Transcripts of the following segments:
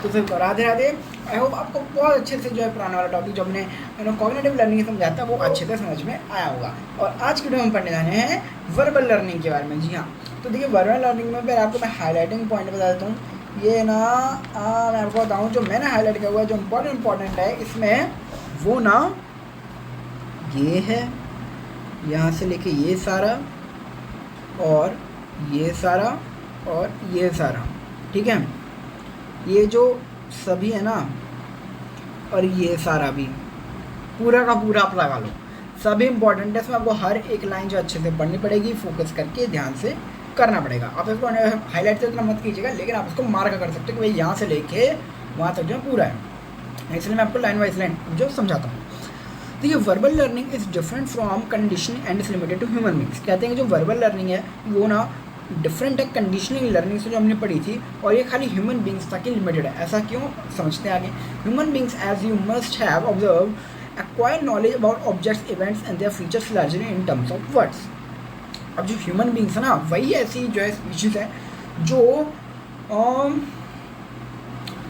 तो फिर Radhe Radhe. I hope आपको बहुत अच्छे से जो है पुराना वाला टॉपिक जो हमने कॉग्निटिव लर्निंग समझाता है वो अच्छे से समझ में आया होगा। और आज की वीडियो हम पढ़ने जाने हैं वर्बल लर्निंग के बारे में। जी हाँ, तो देखिए वर्बल लर्निंग में फिर आपको मैं हाईलाइटिंग पॉइंट बता देता हूँ। ये ना मैं आपको बताऊँ जो मैंने हाईलाइट किया हुआ है जो इम्पोर्टेंट है इसमें, वो ना ये है, यहाँ से लेके ये सारा और ये सारा और ये सारा, ठीक है। ये जो सभी है ना और ये सारा भी पूरा का पूरा आप लगा लो, सभी इंपॉर्टेंट है। इसमें आपको हर एक लाइन जो अच्छे से पढ़नी पड़ेगी, फोकस करके ध्यान से करना पड़ेगा। आप इसको हाईलाइट से इतना मत कीजिएगा, लेकिन आप इसको मार्क कर सकते हो कि भाई यहाँ से लेके वहाँ तक जो पूरा है। इसलिए मैं आपको लाइन वाइज लाइन जो समझाता हूँ। तो ये verbal learning is different from conditioning and is limited to human beings. कहते हैं कि जो वर्बल लर्निंग है वो ना डिफरेंट है कंडीशनिंग लर्निंग से जो हमने पढ़ी थी, और ये खाली ह्यूमन बींग्स तक ही लिमिटेड है। ऐसा क्यों, समझते हैं आगे। Human beings as you must have observe acquire knowledge about objects, events and their features largely in terms of words. अब जो ह्यूमन बींग्स है ना वही ऐसी जो है स्पीशीज़ है जो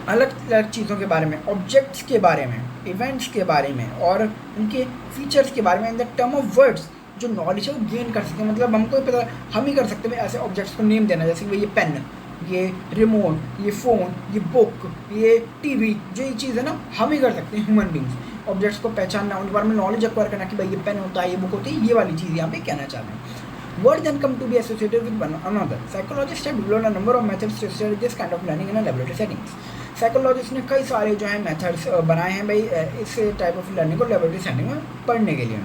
अलग अलग चीज़ों के बारे में, ऑब्जेक्ट्स के बारे में, इवेंट्स के बारे में और उनके फीचर्स के बारे में in the term of words जो नॉलेज है वो गेन कर सकते हैं। मतलब हमको पता, हम ही कर सकते हैं ऐसे ऑब्जेक्ट्स को नेम देना, जैसे कि ये पेन, ये रिमोट, ये फ़ोन, ये बुक, ये टीवी, जो ये चीज़ है ना हम ही कर सकते हैं ह्यूमन बींग्स। ऑब्जेक्ट्स को पहचानना, उनके बारे में नॉलेज एक्वायर करना कि भाई ये पेन होता है, ये बुक होती है, ये वाली चीज़ यहाँ पे कहना चाहते हैं। Word then come to be associated with one another. Psychologists have developed a number of methods to study this kind of learning in a laboratory settings. Psychologist ने कई सारे जो है मेथड्स बनाए हैं भाई इस टाइप ऑफ लर्निंग को लेबोरेटरी सेटिंग में पढ़ने के लिए,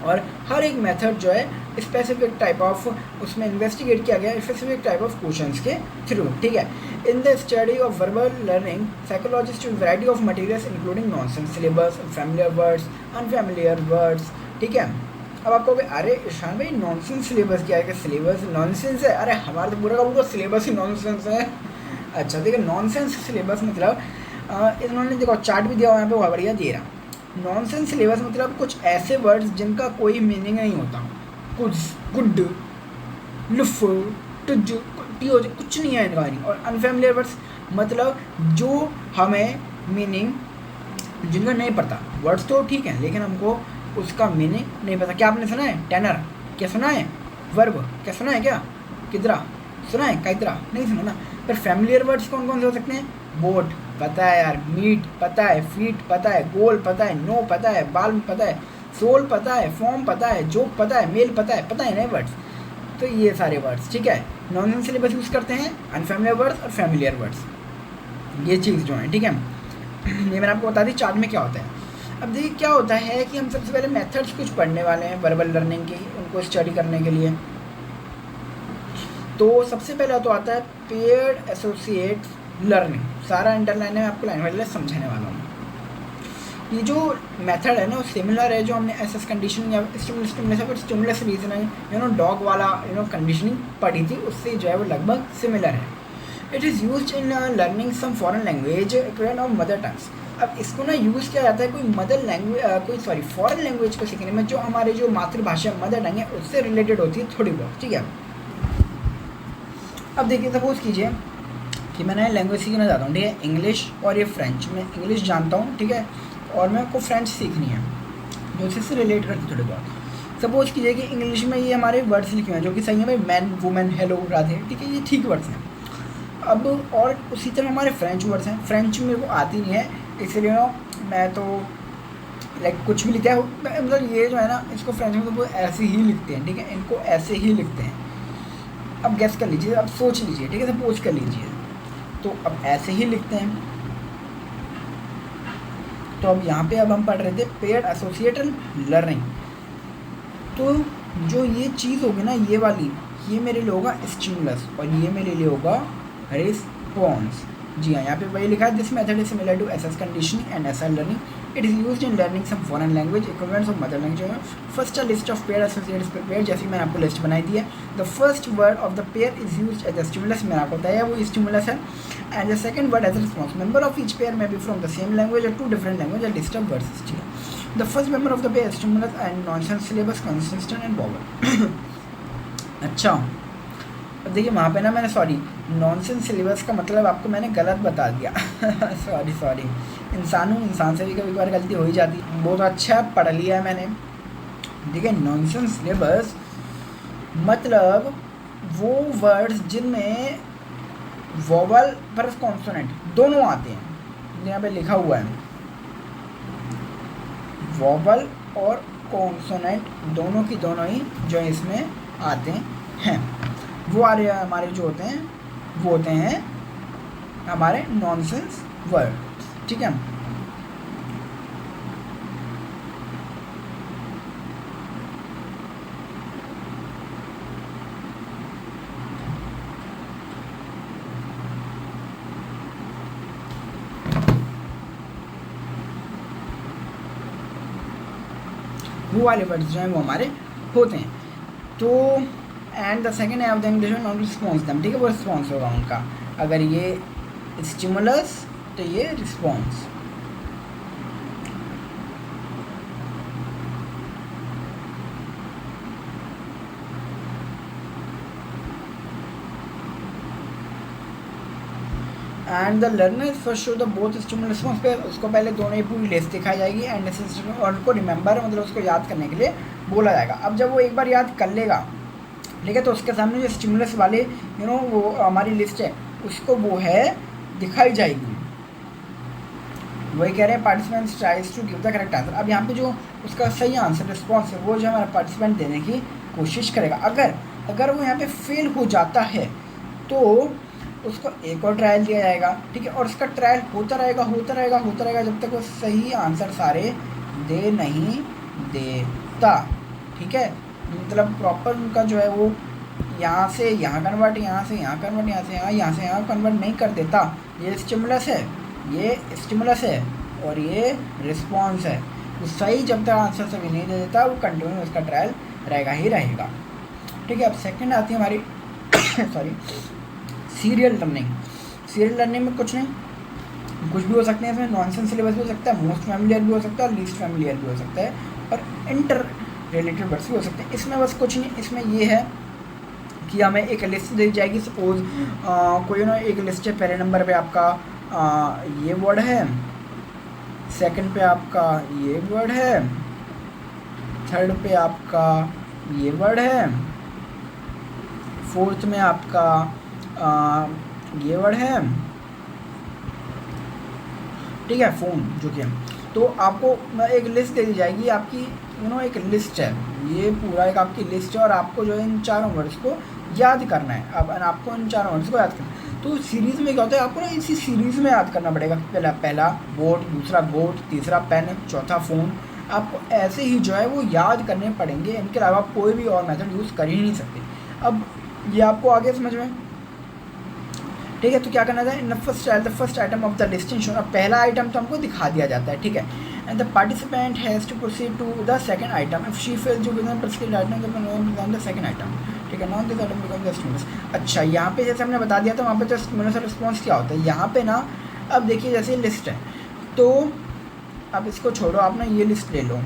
और हर एक मेथड जो है स्पेसिफिक टाइप ऑफ उसमें इन्वेस्टिगेट किया गया स्पेसिफिक टाइप ऑफ क्वेश्चंस के थ्रू, ठीक है। In the study of verbal learning psychologist variety of materials including nonsense syllabus, familiar words, unfamiliar words, ठीक है। अब आपको अरे ईशान भाई नॉनसेंस सिलेबस क्या है, कि सिलेबस नॉनसेंस है? अरे हमारा तो पूरा का पूरा सिलेबस ही नॉनसेंस है। अच्छा देखिए, नॉनसेंस सिलेबस मतलब इन्होंने देखो चार्ट भी दिया हुआ है यहाँ पे, वो बढ़िया दे रहा। नॉनसेंस सिलेबस मतलब कुछ ऐसे वर्ड्स जिनका कोई मीनिंग नहीं होता, कुछ गुड, लुफ, टुज, कुछ नहीं है इनका मीनिंग। और अनफैमिलियर वर्ड्स मतलब जो हमें मीनिंग जिनका नहीं पता, वर्ड्स तो ठीक है लेकिन हमको उसका मीनिंग नहीं पता। क्या आपने सुना है टेनर? क्या सुना है? वर्ब क्या सुना है? क्या किधरा सुना है? काइदरा नहीं सुना ना। पर फैमिलियर वर्ड्स कौन कौन से हो सकते हैं? बोट पता है यार, मीट पता है, फीट पता है, गोल पता है, नो पता है, बाल पता है, सोल पता है, फॉर्म पता है, जोक पता है, मेल पता है नहीं वर्ड्स। तो ये सारे वर्ड्स, ठीक है, नॉन सिलेबस यूज़ करते हैं, अनफैमिलियर वर्ड्स और फैमिलियर वर्ड्स, ये चीज़ जो है, ठीक है। ये मैंने आपको बता दी चार्ट में क्या होता है। अब देखिए क्या होता है कि हम सबसे पहले मेथड्स कुछ पढ़ने वाले हैं वर्बल लर्निंग की, उनको स्टडी करने के लिए। तो सबसे पहला तो आता है पेयर्ड एसोसिएट लर्निंग। सारा अंडरलाइन है, आपको लाइन बाय लाइन समझाने वाला हूँ। ये जो मेथड है ना सिमिलर है जो हमने एसएस कंडीशनिंग या स्टिमुलस रीजनिंग डॉग वाला कंडीशनिंग पढ़ी थी, उससे जो है वो लगभग सिमिलर है। It is used in learning some foreign language equivalent of mother tongues. अब इसको ना यूज़ किया जाता है कोई फॉरेन लैंग्वेज को सीखने में जो हमारे जो मातृभाषा मदर टंग है उससे रिलेटेड होती है थोड़ी बहुत, ठीक है। अब देखिए सपोज कीजिए कि मैं नया लैंग्वेज सीखना चाहता हूँ, ठीक है, इंग्लिश और ये फ्रेंच। मैं इंग्लिश जानता हूँ, ठीक है, और मेरे को फ्रेंच सीखनी है जो इससे रिलेट करती थोड़ी बहुत। सपोज कीजिए कि इंग्लिश में ये हमारे वर्ड्स लिखे हैं जो कि सही है भाई, मैन, वुमेन, हेलो, राधे, ठीक है, ये ठीक वर्ड्स हैं। अब और उसी तरह हमारे फ्रेंच वर्ड्स हैं। फ्रेंच मेरे को आती नहीं है, इसलिए मैं तो लाइक कुछ भी लिखा है, मतलब ये जो है ना इसको फ्रेंच में तो वो ऐसे ही लिखते हैं, ठीक है, इनको ऐसे ही लिखते हैं। अब गेस कर लीजिए, अब सोच लीजिए, ठीक है, सपोज कर लीजिए, तो अब ऐसे ही लिखते हैं। तो अब यहाँ पे अब हम पढ़ रहे थे पेयर्ड एसोसिएटेड लर्निंग। तो जो ये चीज़ होगी ना ये वाली, ये मेरे लिए होगा स्टिमुलस और ये मेरे लिए होगा रिस्पॉन्स। जी हाँ, यहाँ पे वही लिखा है, this method is similar to SS conditioning and SR learning. It is used in learning some foreign language equivalents of mother language. First a list of pair associates prepare, जैसे मैंने आपको लिस्ट बनाई दी है। The first word of the pair is used as the stimulus, मैंने आपको बताया वो स्टिमुलस है, and the second word as a response. Member of each pair में B from the same language और two different language, a list of words. ठीक है, the first member of the pair stimulus and nonsense syllables consistent and vowel. अच्छा, अब देखिए वहाँ पे ना मैंने सॉरी नॉनसेंस सिलेबस का मतलब आपको मैंने गलत बता दिया सॉरी सॉरी, इंसान से भी कभी कभार गलती हो ही जाती है। बहुत अच्छा पढ़ लिया है मैंने। देखिए नॉनसेंस सिलेबस मतलब वो वर्ड्स जिनमें वोवल प्लस कॉन्सोनेंट दोनों आते हैं। यहाँ पे लिखा हुआ है वोवल और कॉन्सोनेंट दोनों की दोनों ही जो इसमें आते हैं, वो हमारे जो होते हैं वो होते हैं हमारे नॉनसेंस वर्ड। ठीक है, वो वाले वर्ड्स जो हैं वो हमारे होते हैं। तो एंड द सेकेंड है ऑफ द इंग्लिश में नॉन रिस्पॉन्स दम, ठीक है, वो रिस्पॉन्स होगा उनका। अगर ये स्टिमुलस तो ये response. And the learner first show the both stimulus response पे उसको पहले दोनों ही पूरी लिस्ट दिखाई जाएगी एंड और उनको रिमेंबर मतलब उसको याद करने के लिए बोला जाएगा। अब जब वो एक बार याद कर लेगा, ठीक है, तो उसके सामने जो स्टिमुलस वाले वो हमारी लिस्ट है उसको वो है दिखाई जाएगी। वही कह रहे हैं participants tries to give the correct answer. अब यहाँ पे जो उसका सही आंसर रिस्पॉन्स है वो जो हमारा पार्टिसिपेंट देने की कोशिश करेगा। अगर वो यहाँ पे फेल हो जाता है तो उसको एक और ट्रायल दिया जाएगा, ठीक है, और उसका ट्रायल होता रहेगा जब तक वो सही आंसर सारे दे नहीं देता। ठीक है, मतलब प्रॉपर उनका जो है वो यहाँ से यहाँ कन्वर्ट, यहाँ से यहाँ कन्वर्ट, यहाँ से यहाँ कन्वर्ट नहीं कर देता। ये स्टिमुलस है और ये रिस्पॉन्स है। तो सही जब तक आंसर सभी नहीं दे देता वो कंटिन्यू उसका ट्रायल रहेगा। ठीक है, अब सेकंड आती है हमारी सॉरी सीरियल लर्निंग में कुछ भी हो सकते हैं इसमें। नॉनसेंस सिलेबस भी हो सकता है, मोस्ट फैमिलियर भी हो सकता है और लीस्ट फैमिलियर भी हो सकता है, और इंटर रिलेटेड वर्ड्स भी हो सकते हैं। इसमें बस कुछ नहीं, इसमें ये है कि हमें एक लिस्ट दी जाएगी। सपोज कोई एक लिस्ट है, पहले नंबर पे आपका ये वर्ड है, सेकंड पे आपका ये वर्ड है, थर्ड पे आपका ये वर्ड है, फोर्थ में आपका ये वर्ड है, ठीक है, फ़ोन जो कि तो आपको एक लिस्ट दे दी जाएगी आपकी, एक लिस्ट है, ये पूरा एक आपकी लिस्ट है और आपको जो है इन चारों वर्ड्स को याद करना है। अब आपको इन चारों वर्ड्स को याद करना है तो सीरीज़ में क्या होता है, आपको ना इसी सीरीज़ में याद करना पड़ेगा। पहला बोट, दूसरा गोट, तीसरा पेन, चौथा फ़ोन। आपको ऐसे ही जो है वो याद करने पड़ेंगे, इनके अलावा आप कोई भी और मेथड यूज़ कर ही नहीं सकते। अब ये आपको आगे समझ में, ठीक है, तो क्या करना था, in the first item of the list in show. अब पहला आइटम तो हमको दिखा दिया जाता है, ठीक है, and the participant has to proceed to the second item if she fails to begin proceed item the second item, ठीक है, not this item become the stimulus. अच्छा, यहाँ पे जैसे हमने बता दिया था वहाँ पे तो स्टिमुलस और रिस्पॉन्स क्या होता है। यहाँ पे ना अब देखिए जैसे लिस्ट है तो अब इसको छोड़ो, आप ना ये लिस्ट ले लो,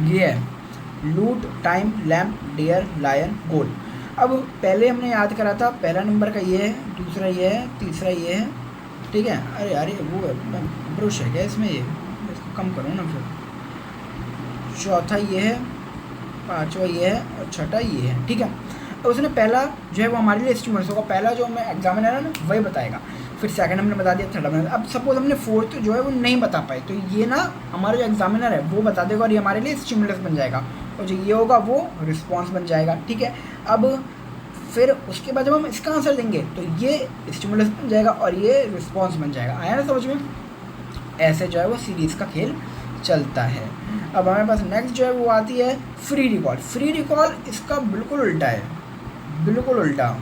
ये है लूट, टाइम, लैम्प, डियर, लायन, गोल। अब पहले हमने याद करा था, पहला नंबर का ये है, दूसरा ये है, तीसरा ये है, ठीक है। अरे वो ब्रश है क्या इसमें, ये इसको कम करो ना फिर। चौथा ये है, पांचवा ये है और छठा ये है, ठीक है। तो उसने पहला जो है वो हमारे लिए स्टिमुलस होगा, पहला जो हमें एग्जामिनर है ना वही बताएगा। फिर सेकंड हमने बता दिया, थर्ड हमने, अब सपोज हमने फोर्थ जो है वो नहीं बता पाए तो ये ना हमारा जो एग्जामिनर है वो बता देगा और ये हमारे लिए स्टिमुलस बन जाएगा, और जो ये होगा वो रिस्पॉन्स बन जाएगा, ठीक है। अब फिर उसके बाद जब हम इसका आंसर देंगे तो ये स्टिमुलस बन जाएगा और ये रिस्पॉन्स बन जाएगा। आया ना समझ में? ऐसे जो है वो सीरीज़ का खेल चलता है। अब हमारे पास नेक्स्ट जो है वो आती है फ्री रिकॉल। फ्री रिकॉल इसका बिल्कुल उल्टा है, बिल्कुल उल्टा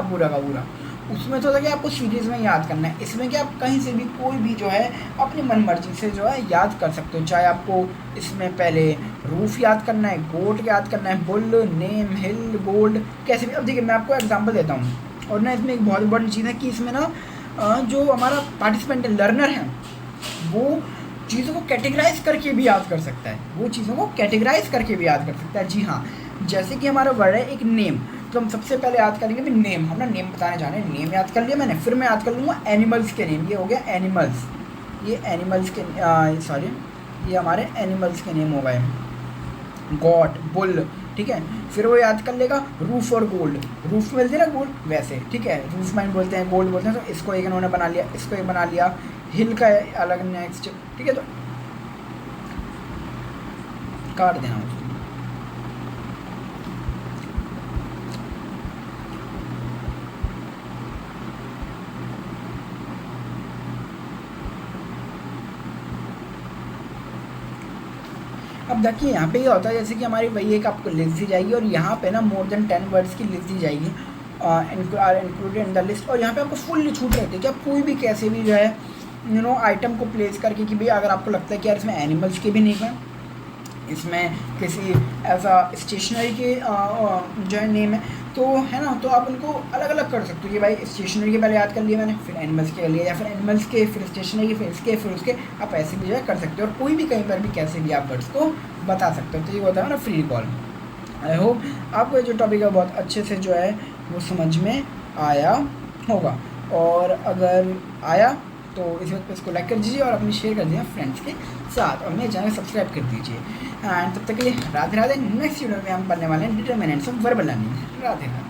पूरा का पूरा। उसमें तो था कि आपको सीरीज़ में याद करना है, इसमें क्या आप कहीं से भी कोई भी जो है अपनी मन मर्जी से जो है याद कर सकते हो। चाहे आपको इसमें पहले रूफ याद करना है, गोट याद करना है, बुल, नेम, हिल, गोल्ड, कैसे भी। अब देखिए मैं आपको एग्जांपल देता हूँ, और ना इसमें एक बहुत बड़ी चीज़ है कि इसमें ना जो हमारा पार्टिसिपेंट लर्नर है वो चीज़ों को कैटेगराइज करके भी याद कर सकता है, वो चीज़ों को कैटेगराइज करके भी याद कर सकता है। जी हाँ, जैसे कि हमारा वर्ड है एक नेम, तो हम सबसे पहले याद करेंगे भी नेम, हम ना नेम बताने जा रहे हैं। नेम याद कर लिया मैंने, फिर मैं याद कर लूँगा एनिमल्स के नेम। ये हो गया एनिमल्स, ये एनिमल्स के सॉरी ये हमारे एनिमल्स के नेम हो गए। गॉट, बुल, ठीक है। फिर वो याद कर लेगा रूफ और गोल्ड, रूफ मिलती है ना गोल्ड वैसे, ठीक है, रूफ माइन बोलते हैं, गोल्ड बोलते हैं। तो इसको एक इन्होंने बना लिया, इसको एक बना लिया, हिल का अलग नेक्स्ट, ठीक है। तो काट देना उसको। अब देखिए यहाँ पे ये होता है जैसे कि हमारी वही एक आपको लिस्ट दी जाएगी और यहाँ पे ना मोर देन 10 वर्ड्स की लिस्ट दी जाएगी इंक्लूडेड इन द लिस्ट। और यहाँ पे आपको फुल्ली छूट रहती है कि आप कोई भी कैसे भी जो है आइटम को प्लेस करके कि भाई अगर आपको लगता है कि यार इसमें एनिमल्स के भी नेम है, इसमें किसी ऐसा स्टेशनरी के जो है नेम है, तो है ना, तो आप उनको अलग अलग कर सकते हो कि भाई स्टेशनरी के पहले याद कर लिया मैंने, फिर एनिमल्स के कर लिया, या फिर एनिमल्स के फिर स्टेशनरी के फिर इसके फिर उसके, आप ऐसे भी जो है कर सकते हो। और कोई भी कहीं पर भी कैसे भी आप वर्ड्स को बता सकते हो। तो ये होता है ना फ्री कॉल। आई होप आपको जो टॉपिक है बहुत अच्छे से जो है वो समझ में आया होगा, और अगर आया तो इस वक्त पे इसको लाइक कर दीजिए और अपनी शेयर कर दीजिए फ्रेंड्स के साथ, और मेरे चैनल सब्सक्राइब कर दीजिए। एंड तब तक के लिए राधे राधे। नेक्स्ट वीडियो में हम पढ़ने वाले हैं determinants of verbal learning. Radhe Radhe.